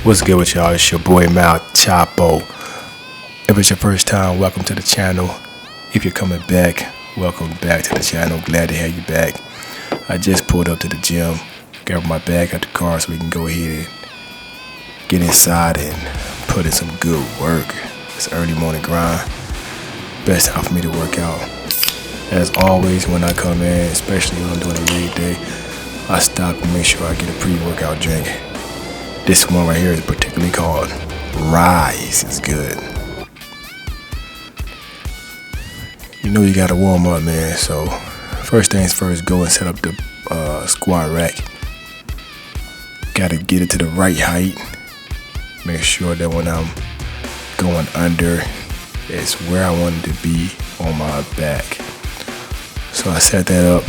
What's good with y'all? It's your boy Mal Chapo. If it's your first time, welcome to the channel. If you're coming back, welcome back to the channel. Glad to have you back. I just pulled up to the gym, grabbed my bag out the car so we can go ahead and get inside and put in some good work. It's early morning grind. Best time for me to work out. As always, when I come in, especially when I'm doing a leg day, I stop and make sure I get a pre-workout drink. This one right here is particularly called Rise. It's good. You know you gotta warm up, man. So first things first, go and set up the squat rack. Gotta get it to the right height. Make sure that when I'm going under, it's where I want it to be on my back. So I set that up.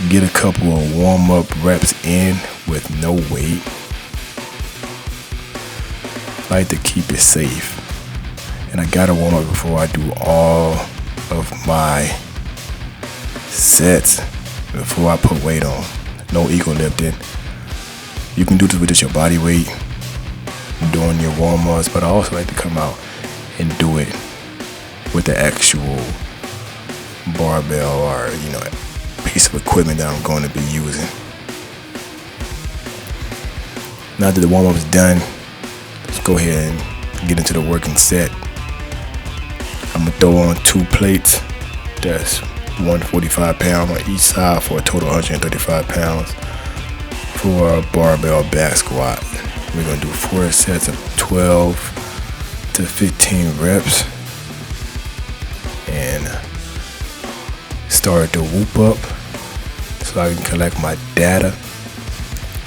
Get a couple of warm-up reps in with no weight. I like to keep it safe. And I gotta warm up before I do all of my sets, before I put weight on. No ego lifting. You can do this with just your body weight during your warm-ups, but I also like to come out and do it with the actual barbell or, piece of equipment that I'm going to be using. Now that the warm-up is done, let's go ahead and get into the working set. I'm gonna throw on 2 plates. That's 145 pounds on each side for a total 135 pounds for a barbell back squat. We're gonna do 4 sets of 12 to 15 reps and start to whoop up so I can collect my data.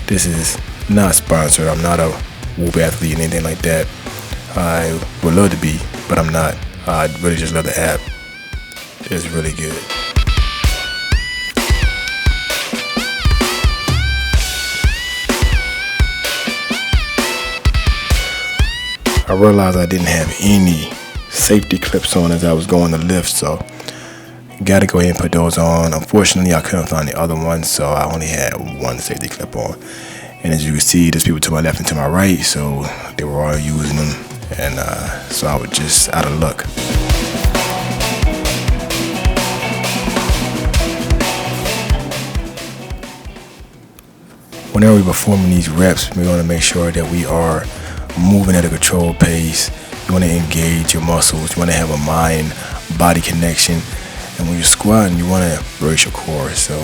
This is not sponsored. I'm not a whoop athlete or anything like that. I would love to be, but I'm not. I really just love the app. It's really good. I realized I didn't have any safety clips on as I was going to lift, so gotta go ahead and put those on. Unfortunately, I couldn't find the other one, so I only had one safety clip on. And as you can see, there's people to my left and to my right, so they were all using them, and so I was just out of luck. Whenever we're performing these reps, we're going to make sure that we are moving at a controlled pace. You want to engage your muscles. You want to have a mind-body connection. And when you're squatting, you want to brace your core. So,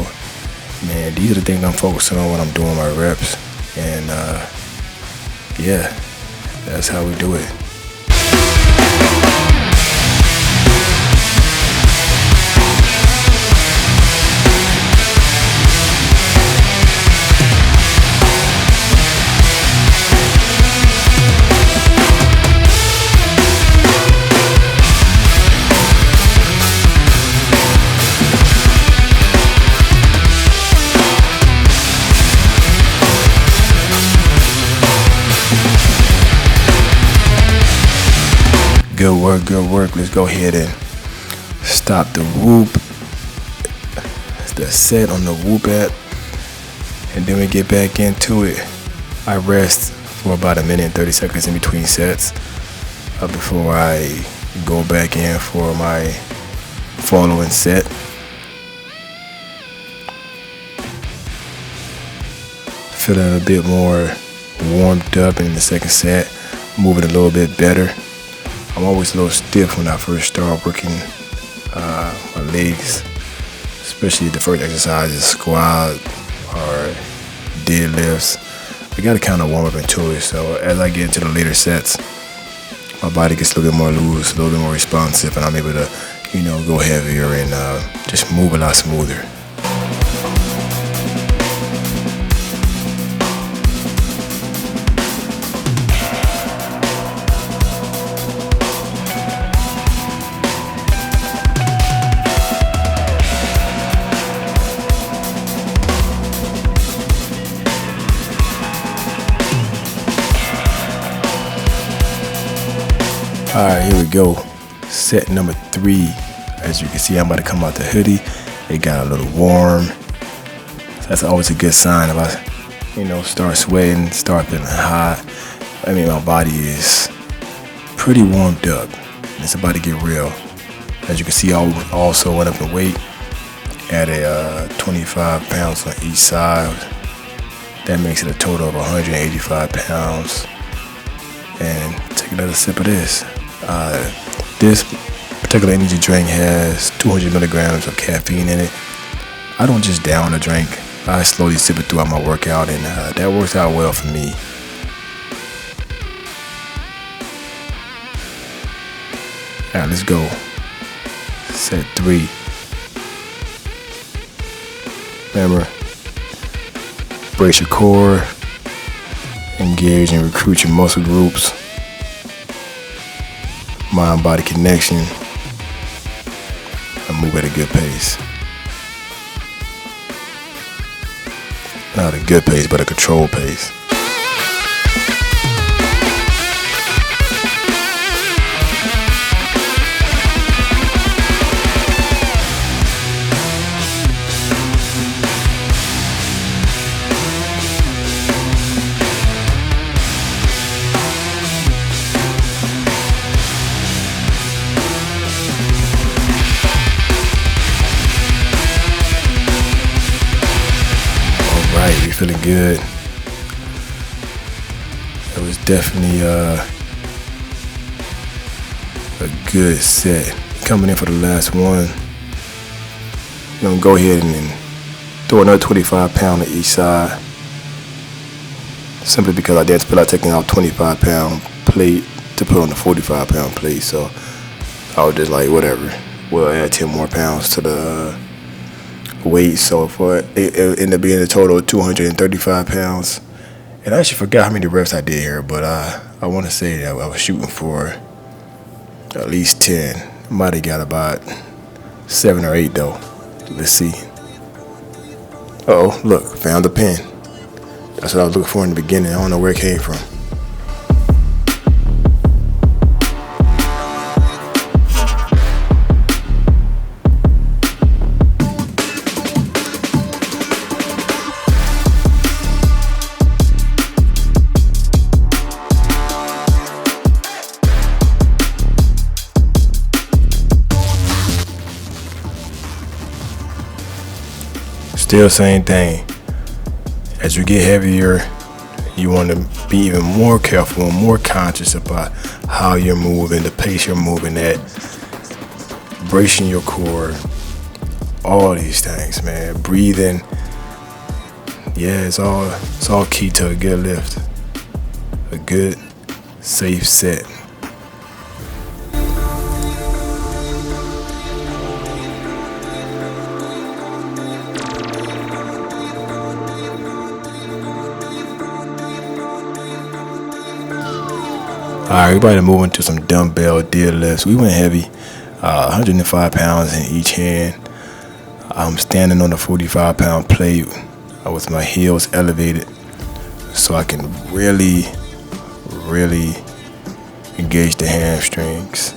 man, these are the things I'm focusing on when I'm doing my reps. And, yeah, that's how we do it. Good work, good work. Let's go ahead and stop the whoop. The set on the whoop app. And then we get back into it. I rest for about 1 minute and 30 seconds in between sets before I go back in for my following set. Feeling a bit more warmed up in the second set. Moving a little bit better. I'm always a little stiff when I first start working my legs, especially the first exercises, squat or deadlifts. I gotta kind of warm up into it. So as I get into the later sets, my body gets a little bit more loose, a little bit more responsive, and I'm able to, go heavier and just move a lot smoother. Alright, here we go. Set number 3. As you can see, I'm about to come out the hoodie. It got a little warm. So that's always a good sign. If I start sweating, start feeling hot. I mean, my body is pretty warmed up. It's about to get real. As you can see, I also went up in weight, added 25 pounds on each side. That makes it a total of 185 pounds. And take another sip of this. This particular energy drink has 200 milligrams of caffeine in it. I don't just down a drink. I slowly sip it throughout my workout, and that works out well for me. All right, let's go. Set 3. Remember, brace your core, engage and recruit your muscle groups, mind-body connection, and move at a good pace. Not a good pace, but a controlled pace. You're feeling good. It was definitely a good set. Coming in for the last one. You're gonna go ahead and throw another 25 pounds on each side. Simply because I didn't feel like taking out 25 pound plate to put on the 45 pound plate. So I was just like, whatever. We'll add 10 more pounds to the weight, so for it ended up being a total of 235 pounds. And I actually forgot how many reps I did here, but I want to say that I was shooting for at least 10. Might have got about 7 or 8 though. Let's see. Oh, look, found the pin. That's what I was looking for in the beginning. I don't know where it came from. Still same thing. As you get heavier, you want to be even more careful and more conscious about how you're moving, the pace you're moving at, bracing your core, all these things, man. Breathing. Yeah, it's all key to a good lift. A good, safe set. Alright, everybody moving to some dumbbell deadlifts. We went heavy, 105 pounds in each hand. I'm standing on a 45 pound plate with my heels elevated so I can really engage the hamstrings.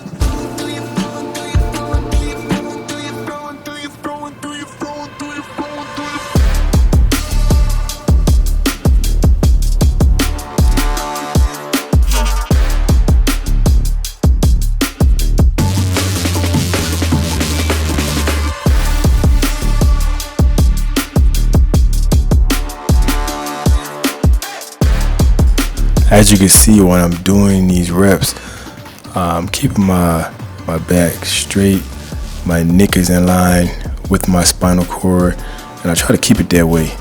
As you can see, when I'm doing these reps, I'm keeping my back straight, my neck is in line with my spinal cord, and I try to keep it that way.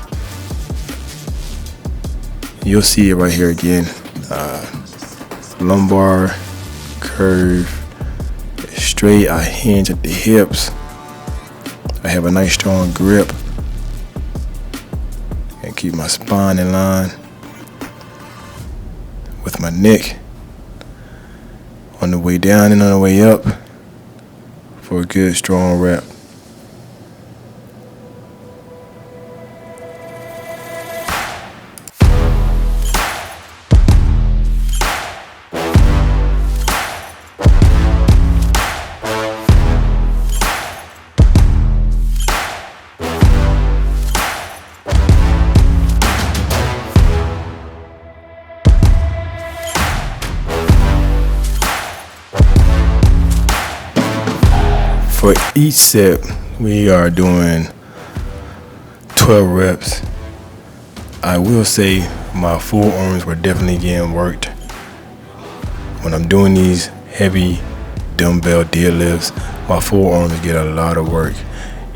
You'll see it right here again. Lumbar curve, straight. I hinge at the hips. I have a nice strong grip and keep my spine in line with my neck on the way down and on the way up for a good strong rep. For each set, we are doing 12 reps. I will say my forearms were definitely getting worked. When I'm doing these heavy dumbbell deadlifts, my forearms get a lot of work.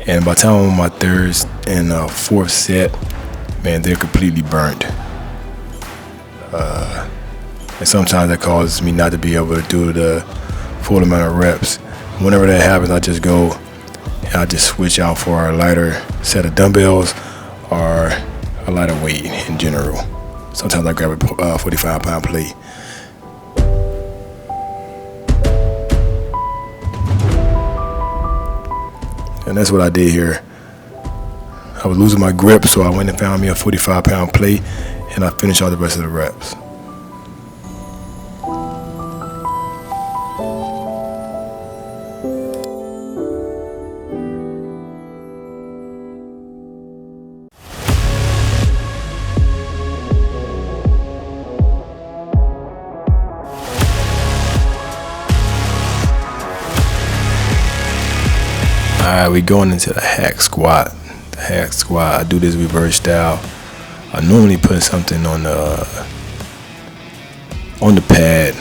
And by the time I'm on my third and fourth set, man, they're completely burnt. And sometimes that causes me not to be able to do the full amount of reps. Whenever that happens, I just go and I just switch out for a lighter set of dumbbells or a lighter weight in general. Sometimes I grab a 45-pound plate. And that's what I did here. I was losing my grip, so I went and found me a 45-pound plate, and I finished all the rest of the reps. Alright, we're going into the hack squat. The hack squat, I do this reverse style. I normally put something on the pad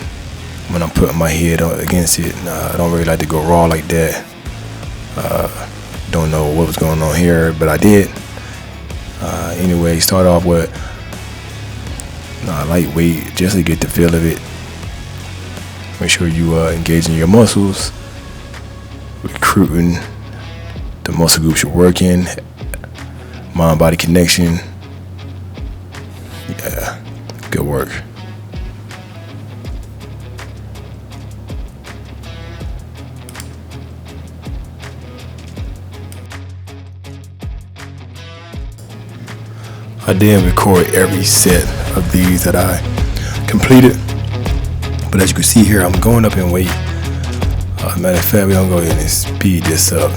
when I'm putting my head against it. I don't really like to go raw like that. Don't know what was going on here, but I did. Anyway, start off with lightweight just to get the feel of it. Make sure you engaging your muscles, recruiting the muscle groups you're working, mind-body connection. Yeah, good work. I didn't record every set of these that I completed, but as you can see here, I'm going up in weight. Matter of fact, we're gonna go ahead and speed this up.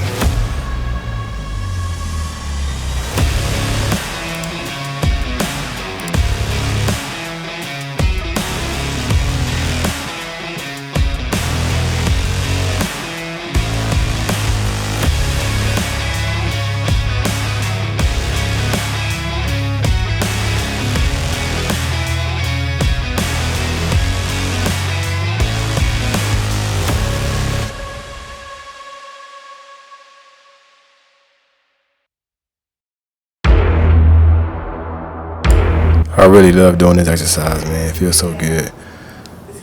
I really love doing this exercise, man. It feels so good.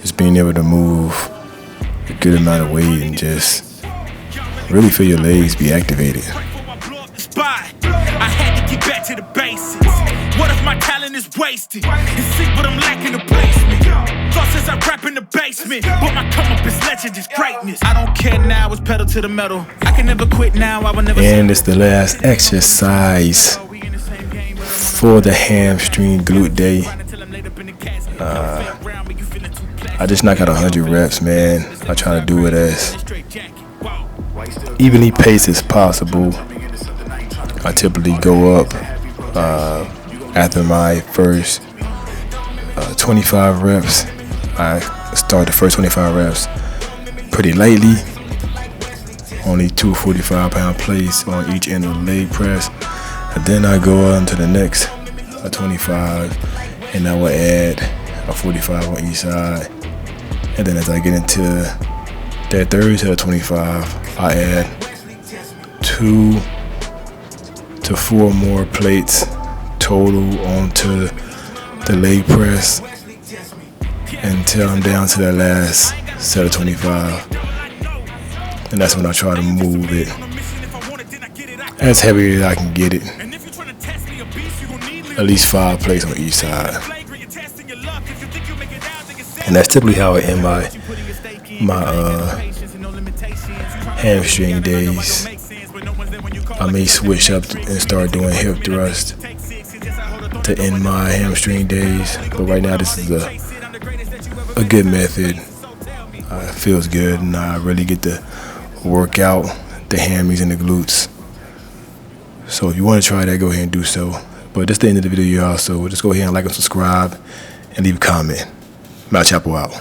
Just being able to move a good amount of weight and just really feel your legs be activated. I had to get back to the basics. What if my talent is wasted? And see what I'm lacking the placement. Thoughts as I rap in the basement, but my come up is legend, is greatness. I don't care now, it's pedal to the metal. I can never quit now, I will never. And it's the last exercise for the hamstring glute day. I just knock out 100 reps, man. I try to do it as evenly paced as possible. I typically go up after my first 25 reps. I start the first 25 reps pretty lightly. Only 2 45-pound plates on each end of the leg press. And then I go on to the next 25, and I will add a 45 on each side. And then as I get into that third set of 25, I add 2 to 4 more plates total onto the leg press until I'm down to that last set of 25. And that's when I try to move it as heavy as I can get it. At least 5 plates on each side. And that's typically how I end my hamstring days. I may switch up and start doing hip thrust to end my hamstring days, but right now this is a good method. It feels good, and I really get to work out the hammies and the glutes. So if you want to try that, go ahead and do so. But that's the end of the video, y'all. So just go ahead and like and subscribe and leave a comment. Mal Chapo out.